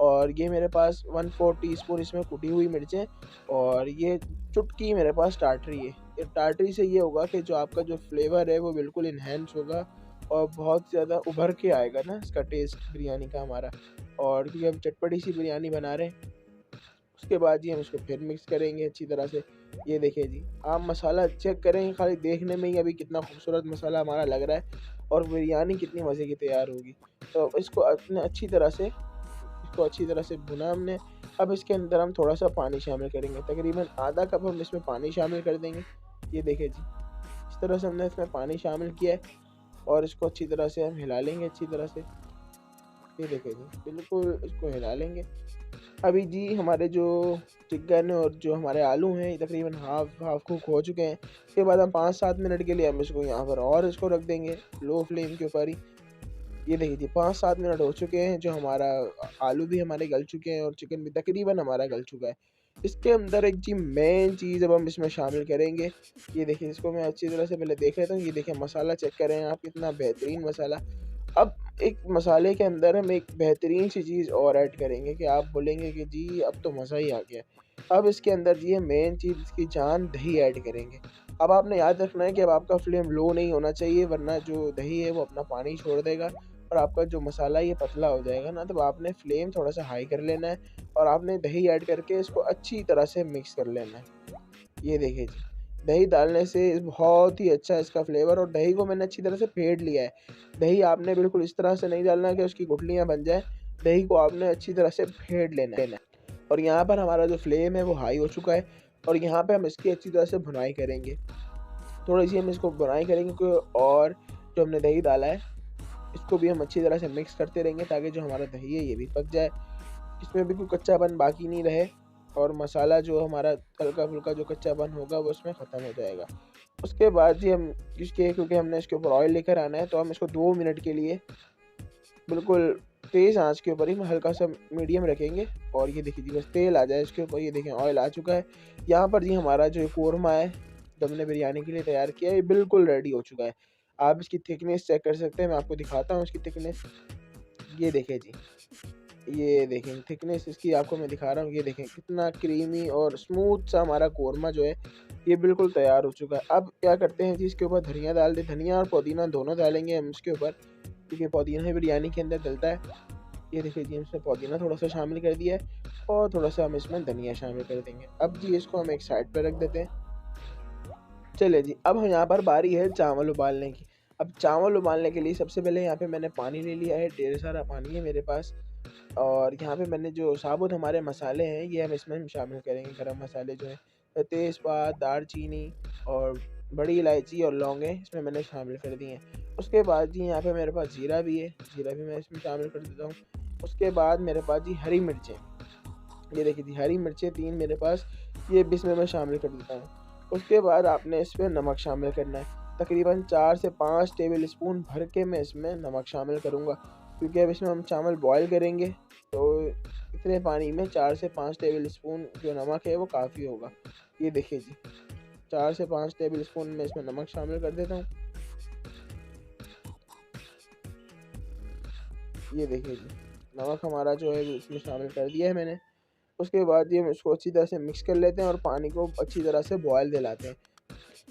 और ये मेरे पास 1/4 टीस्पून इसमें कुटी हुई मिर्चें, और ये चुटकी मेरे पास टाटरी है। ये टाटरी से ये होगा कि जो आपका जो फ्लेवर है वो बिल्कुल इन्हेंस होगा, और बहुत ज़्यादा उभर के आएगा ना इसका टेस्ट बिरयानी का हमारा। और क्योंकि हम चटपटी सी बिरयानी बना रहे हैं, उसके बाद जी हम इसको फिर मिक्स करेंगे अच्छी तरह से। ये देखिए जी, आप मसाला चेक करें, खाली देखने में ही अभी कितना खूबसूरत मसाला हमारा लग रहा है, और बिरयानी कितनी मज़े की तैयार होगी। तो इसको अच्छी तरह से भुना हमने। अब इसके अंदर हम थोड़ा सा पानी शामिल करेंगे, तकरीबन आधा कप हम इसमें पानी शामिल कर देंगे। ये देखिए जी, इस तरह से हमने इसमें पानी शामिल किया है, और इसको अच्छी तरह से हम हिला लेंगे अच्छी तरह से। ये देखिए जी, बिल्कुल इसको हिला लेंगे। अभी जी हमारे जो चिकन और जो हमारे आलू हैं ये तकरीबन हाफ कुक हो चुके हैं। इसके बाद हम 5-7 मिनट के लिए हम इसको यहाँ पर और इसको रख देंगे लो फ्लेम के ऊपर ही। ये देखिए जी, 5-7 मिनट हो चुके हैं, जो हमारा आलू भी हमारे गल चुके हैं, और चिकन भी तकरीबन हमारा गल चुका है। इसके अंदर एक जी मेन चीज़ अब हम इसमें शामिल करेंगे। ये देखिए, इसको मैं अच्छी तरह से पहले देख लेता हूँ। ये देखिए, मसाला चेक करें आप, कितना बेहतरीन मसाला। अब एक मसाले के अंदर हम एक बेहतरीन सी चीज़ और ऐड करेंगे कि आप बोलेंगे कि जी अब तो मज़ा ही आ गया। अब इसके अंदर जी मेन चीज़ इसकी जान दही ऐड करेंगे। अब आपने याद रखना है कि अब आपका फ्लेम लो नहीं होना चाहिए, वरना जो दही है वो अपना पानी छोड़ देगा, और आपका जो मसाला ये पतला हो जाएगा ना, तब आपने फ्लेम थोड़ा सा हाई कर लेना है और आपने दही ऐड करके इसको अच्छी तरह से मिक्स कर लेना है। ये देखिए जी, दही डालने से बहुत ही अच्छा इसका फ्लेवर, और दही को मैंने अच्छी तरह से फेंट लिया है। दही आपने बिल्कुल इस तरह से नहीं डालना कि उसकी गुठलियाँ बन जाए, दही को आपने अच्छी तरह से फेंट लेना है। और यहाँ पर हमारा जो फ्लेम है वो हाई हो चुका है और यहाँ पे हम इसकी अच्छी तरह से भुनाई करेंगे। थोड़ी सी हम इसको भुनाई करेंगे और जो हमने दही डाला है इसको भी हम अच्छी तरह से मिक्स करते रहेंगे ताकि जो हमारा दही है ये भी पक जाए, इसमें भी कोई कच्चापन बाकी नहीं रहे और मसाला जो हमारा हल्का फुल्का जो कच्चापन होगा वो उसमें ख़त्म हो जाएगा। उसके बाद जी हम इसके, क्योंकि हमने इसके ऊपर ऑयल लेकर आना है, तो हम इसको 2 मिनट के लिए बिल्कुल तेज़ आंच के ऊपर ही हल्का सा मीडियम रखेंगे। और ये देखिए जी, बस तेल आ जाए इसके ऊपर, ये देखें ऑयल आ चुका है। यहाँ पर जी हमारा जो कोरमा है जो हमने बिरयानी के लिए तैयार किया है ये बिल्कुल रेडी हो चुका है। आप इसकी थिकनेस चेक कर सकते हैं, मैं आपको दिखाता हूँ इसकी थिकनेस। ये देखें जी, ये देखें थिकनेस इसकी आपको मैं दिखा रहा हूँ। ये देखें कितना क्रीमी और स्मूथ सा हमारा कोरमा जो है ये बिल्कुल तैयार हो चुका है। अब क्या करते हैं जी, इसके ऊपर धनिया डाल दें। धनिया और पुदीना दोनों डालेंगे हम इसके ऊपर, क्योंकि पुदीना ही बिरयानी के अंदर डलता है। ये देखिए जी, इसमें पुदीना थोड़ा सा शामिल कर दिया है और थोड़ा सा हम इसमें धनिया शामिल कर देंगे। अब जी इसको हम एक साइड पर रख देते हैं। चलिए जी, अब हम यहाँ पर बारी है चावल उबालने की। अब चावल उबालने के लिए सबसे पहले यहाँ पे मैंने पानी ले लिया है, ढेर सारा पानी है मेरे पास। और यहाँ पे मैंने जो साबुत हमारे मसाले हैं ये हम इसमें शामिल करेंगे। गरम मसाले जो हैं तेज़पात, दालचीनी और बड़ी इलायची और लौंगे इसमें मैंने शामिल कर दी हैं। उसके बाद जी यहाँ पे मेरे पास जीरा भी है, जीरा भी मैं इसमें शामिल कर देता हूँ। उसके बाद मेरे पास जी हरी मिर्चें, ये देखिए जी हरी मिर्चें 3 मेरे पास, ये भी इसमें मैं शामिल कर देता हूँ। उसके बाद आपने इसमें नमक शामिल करना है। तकरीबन 4 से 5 टेबल स्पून भर के मैं इसमें नमक शामिल करूँगा, क्योंकि अब इसमें हम चावल बॉयल करेंगे, तो इतने पानी में 4 से 5 टेबल स्पून जो नमक है वो काफ़ी होगा। ये देखिए जी, 4 से 5 टेबल स्पून मैं इसमें नमक शामिल कर देता हूँ। ये देखिए जी, नमक हमारा जो है वो इसमें शामिल कर दिया है मैंने। उसके बाद ये हम इसको अच्छी तरह से मिक्स कर लेते हैं और पानी को अच्छी तरह से बॉयल दिलाते हैं।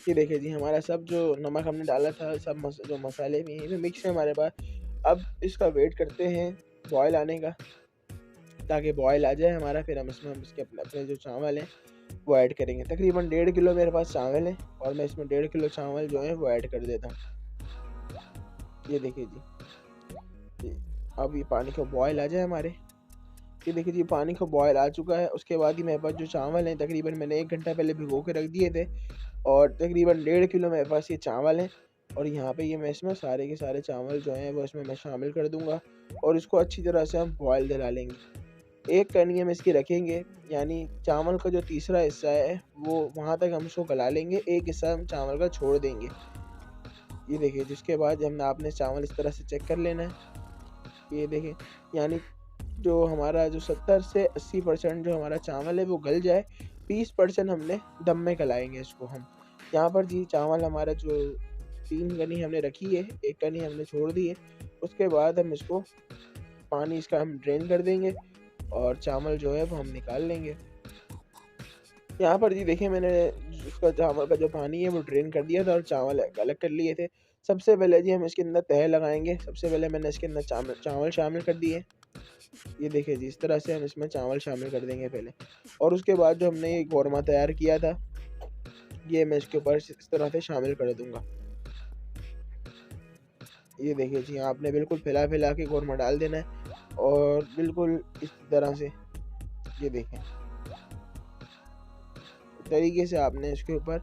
ये देखिए जी, हमारा सब जो नमक हमने डाला था, सब जो मसाले भी हैं ये मिक्स है हमारे पास। अब इसका वेट करते हैं बॉयल आने का, ताकि बॉयल आ जाए हमारा, फिर हम इसके अपने अपने जो चावल हैं वो ऐड करेंगे। तकरीबन 1.5 किलो मेरे पास चावल है और मैं इसमें 1.5 किलो चावल जो है वो ऐड कर देता हूँ। ये देखिए जी, अब ये पानी को बॉयल आ जाए हमारे, ये देखिए जी पानी को बॉयल आ चुका है। उसके बाद ही मेरे पास जो चावल हैं तकरीबन मैंने 1 घंटा पहले भिगो के रख दिए थे और तकरीबन 1.5 किलो मेरे पास ये चावल हैं। और यहाँ पे ये मैं इसमें सारे के सारे चावल जो हैं वो इसमें मैं शामिल कर दूँगा और इसको अच्छी तरह से हम बॉयल दिला लेंगे। एक कनी हम इसकी रखेंगे, यानी चावल का जो तीसरा हिस्सा है वो वहाँ तक हम उसको गला लेंगे, एक हिस्सा हम चावल का छोड़ देंगे। ये देखिए, जिसके बाद हमने आपने चावल इस तरह से चेक कर लेना है। ये देखें, यानी जो हमारा जो 70 से 80% जो हमारा चावल है वो गल जाए, 20% हमने दम में गलाएंगे इसको हम। यहाँ पर जी चावल हमारा जो 3 कनी हमने रखी है, 1 कनी हमने छोड़ दी है। उसके बाद हम इसको पानी इसका हम ड्रेन कर देंगे और चावल जो है वो हम निकाल लेंगे। यहाँ पर जी देखिए, मैंने उसका चावल का जो पानी है वो ड्रेन कर दिया था और चावल अलग कर लिए थे। सबसे पहले जी हम इसके अंदर तह लगाएँगे। सबसे पहले मैंने इसके अंदर चावल शामिल कर दिए। ये देखिए जी, इस तरह से हम इसमें चावल शामिल कर देंगे पहले, और उसके बाद जो हमने ये कोरमा तैयार किया था ये मैं इसके ऊपर इस तरह से शामिल कर दूँगा। ये देखिए जी, आपने बिल्कुल फैला-फैला के कोरमा डाल देना है और बिल्कुल इस तरह से, ये देखें, तरीके से आपने इसके ऊपर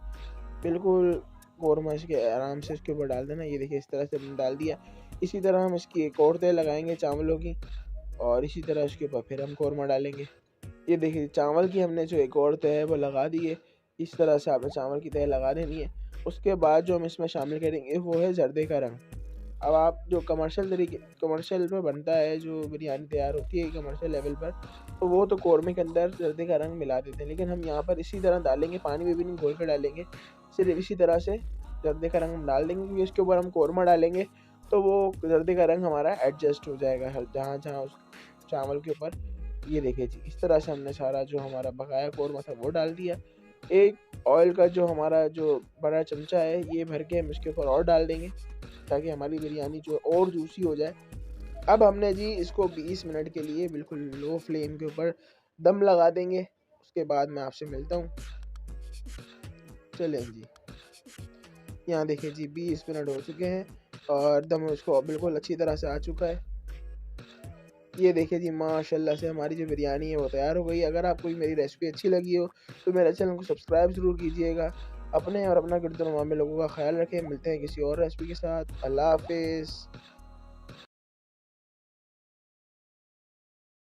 बिल्कुल कोरमा इसके आराम से इसके ऊपर डाल देना। ये देखिए, इस तरह से हमने डाल दिया। इसी तरह हम इसकी एक और तह लगाएँगे चावलों की और इसी तरह इसके ऊपर फिर हम कोरमा डालेंगे। ये देखिए, चावल की हमने जो एक और तह है वो लगा दी है। इस तरह से आपने चावल की तह लगा देनी है। उसके बाद जो हम इसमें शामिल करेंगे वो है ज़र्दे का रंग। अब आप जो कमर्शियल में बनता है, जो बिरयानी तैयार होती है कमर्शियल लेवल पर, तो वो तो कोरमे के अंदर ज़र्दे का रंग मिला देते हैं, लेकिन हम यहाँ पर इसी तरह डालेंगे, पानी में भी नहीं घोल कर डालेंगे, सिर्फ इसी तरह से ज़र्दे का रंग हम डाल देंगे, क्योंकि इसके ऊपर हम कोरमा डालेंगे तो वो ज़र्दे का रंग हमारा एडजस्ट हो जाएगा जहाँ जहाँ उस चावल के ऊपर। ये देखिए जी, इस तरह से हमने सारा जो हमारा बकाया कोरमा था वो डाल दिया। एक ऑयल का जो हमारा जो बड़ा चमचा है ये भर के हम इसके ऊपर और डाल देंगे, ताकि हमारी बिरयानी जो है और जूसी हो जाए। अब हमने जी इसको 20 मिनट के लिए बिल्कुल लो फ्लेम के ऊपर दम लगा देंगे। उसके बाद मैं आपसे मिलता हूँ। चलें जी, यहाँ देखिए जी 20 मिनट हो चुके हैं और दम उसको बिल्कुल अच्छी तरह से आ चुका है। ये देखिए जी माशाल्लाह से हमारी जो बिरयानी है वो तैयार हो गई। अगर आपको मेरी रेसिपी अच्छी लगी हो तो मेरे चैनल को सब्सक्राइब ज़रूर कीजिएगा। अपने और अपना गिरदोनवा में लोगों का ख्याल रखें। मिलते हैं किसी और रेसिपी के साथ। अल्लाह हाफ़िज़।